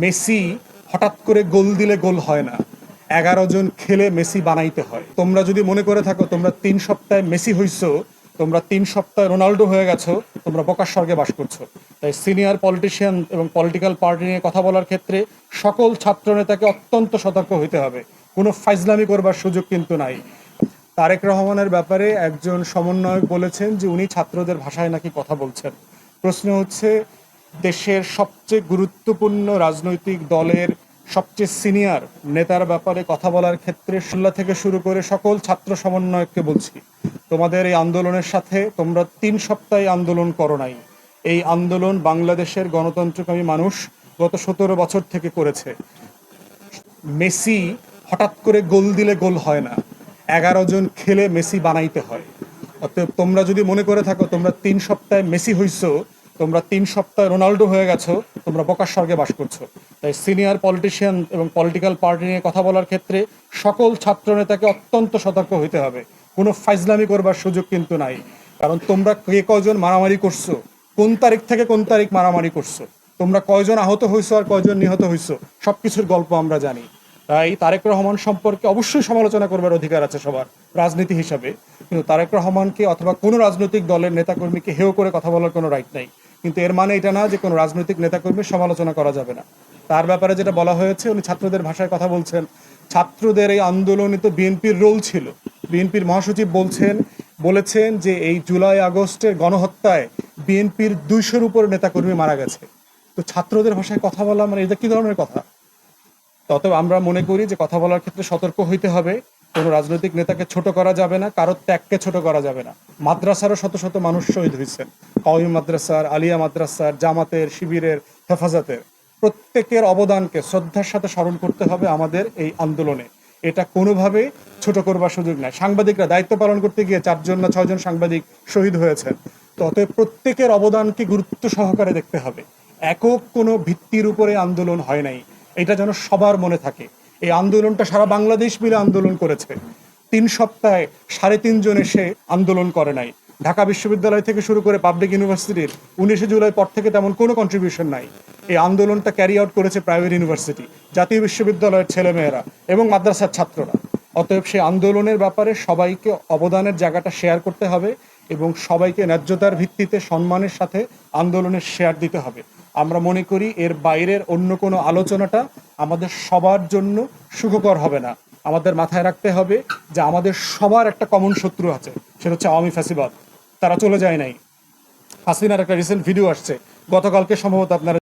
Messi হঠাৎ করে গোল দিলে গোল হয় না, 11 জন খেলে মেসি বানাইতে হয়। তোমরা যদি মনে করে থাকো তোমরা 3 সপ্তাহে মেসি হইছো, তোমরা 3 সপ্তাহে রোনাল্ডো হয়ে গেছো, তোমরা বোকার স্বর্গে বাস করছো। তাই সিনিয়র পলিটিশিয়ান এবং পলিটিক্যাল পার্টি নিয়ে কথা বলার ক্ষেত্রে সকল ছাত্র নেতাকে অত্যন্ত সতর্ক হইতে হবে। কোনো ফাইজলামি করবার সুযোগ কিন্তু নাই। তারেক রহমানের ব্যাপারে একজন সমন্বয়ক বলেছেন যে উনি ছাত্রদের ভাষায় নাকি কথা বলছেন। প্রশ্ন হচ্ছে, দেশের সবচেয়ে গুরুত্বপূর্ণ রাজনৈতিক দলের সবচেয়ে সিনিয়র নেতার ব্যাপারে কথা বলার ক্ষেত্রে শুল্লা থেকে শুরু করে সকল ছাত্র সমন্বয়ককে বলছি, তোমাদের এই আন্দোলনের সাথে তোমরা 3 সপ্তাহে আন্দোলন করো নাই। এই আন্দোলন বাংলাদেশের গণতন্ত্রকামী মানুষ গত 17 বছর থেকে করেছে। মেসি হঠাৎ করে গোল দিলে গোল হয় না, 11 জন খেলে মেসি বানাইতে হয়। অতএব তোমরা যদি মনে করে থাকো তোমরা 3 সপ্তাহে মেসি হইছো, তোমরা 3 সপ্তাহে রোনাল্ডো হয়ে গেছো, তোমরা বোকার স্বর্গে বাস করছো। তাই সিনিয়র পলিটিশিয়ান এবং পলিটিক্যাল পার্টি নিয়ে কথা বলার ক্ষেত্রে সকল ছাত্র নেতাকে অত্যন্ত সতর্ক হইতে হবে। কোনো ফাইজলামি করবার সুযোগ কিন্তু নাই। কারণ তোমরা কে কয়জন মারামারি করছো, কোন তারিখ থেকে কোন তারিখ মারামারি করছো, তোমরা কয়জন আহত হইছো আর কয়জন নিহত হইছো, সবকিছুর গল্প আমরা জানি। তাই তারেক রহমান সম্পর্কে অবশ্যই সমালোচনা করবার অধিকার আছে সবার রাজনীতি হিসাবে, কিন্তু তারেক রহমানকে অথবা কোনো রাজনৈতিক দলের নেতাকর্মীকে হেয় করে কথা বলার কোনো রাইট নাই। কিন্তু এর মানে এটা না যে কোনো রাজনৈতিক নেতাকর্মীর সমালোচনা করা যাবে না। তার ব্যাপারে যেটা বলা হয়েছে, উনি ছাত্রদের ভাষায় কথা বলছেন। ছাত্রদের এই আন্দোলনে তো বিএনপির রোল ছিল। বিএনপির মহাসচিব বলেছেন যে এই জুলাই আগস্টের গণহত্যায় বিএনপির 200-র উপর নেতাকর্মী মারা গেছে। তো ছাত্রদের ভাষায় কথা বলা মানে এটা কি ধরনের কথা? তবে আমরা মনে করি যে কথা বলার ক্ষেত্রে সতর্ক হইতে হবে। কোনো রাজনৈতিক নেতাকে ছোট করা যাবে না, কারোর ত্যাগকে ছোট করা যাবে না। মাদ্রাসারও শত শত মানুষ শহীদ হয়েছেন, কওমি মাদ্রাসার, আলিয়া মাদ্রাসার, জামাতের, শিবিরের, হেফাজতের। প্রত্যেকের অবদানকে শ্রদ্ধার সাথে স্মরণ করতে হবে আমাদের এই আন্দোলনে। এটা কোনোভাবে ছোট করবার সুযোগ নাই। সাংবাদিকরা দায়িত্ব পালন করতে গিয়ে 4জন না 6জন সাংবাদিক শহীদ হয়েছেন। তো অতএব প্রত্যেকের অবদানকে গুরুত্ব সহকারে দেখতে হবে। একক কোনো ভিত্তির উপরে আন্দোলন হয় নাই, এটা যেন সবার মনে থাকে। এই আন্দোলনটা সারা বাংলাদেশ মিলে আন্দোলন করেছে। 3 সপ্তাহে 3.5 জন এসে আন্দোলন করে নাই। ঢাকা বিশ্ববিদ্যালয় থেকে শুরু করে পাবলিক ইউনিভার্সিটির 19শে জুলাই পর থেকে তেমন কোনো কন্ট্রিবিউশন নাই। এই আন্দোলনটা ক্যারি আউট করেছে প্রাইভেট ইউনিভার্সিটি, জাতীয় বিশ্ববিদ্যালয়ের ছেলেমেয়েরা এবং মাদ্রাসার ছাত্ররা। অতএব সেই আন্দোলনের ব্যাপারে সবাইকে অবদানের জায়গাটা শেয়ার করতে হবে এবং সবাইকে ন্যায্যতার ভিত্তিতে সম্মানের সাথে আন্দোলনের শেয়ার দিতে হবে। আমরা মনে করি এর বাইরের অন্য কোনো আলোচনাটা আমাদের সবার জন্য সুখকর হবে না। আমাদের মাথায় রাখতে হবে যে আমাদের সবার একটা কমন শত্রু আছে, সেটা হচ্ছে আওয়ামী ফ্যাসিবাদ। তারা চলে যায় নাই। হাসিনার একটা রিসেন্ট ভিডিও আসছে গতকালকে, সম্ভবত আপনারা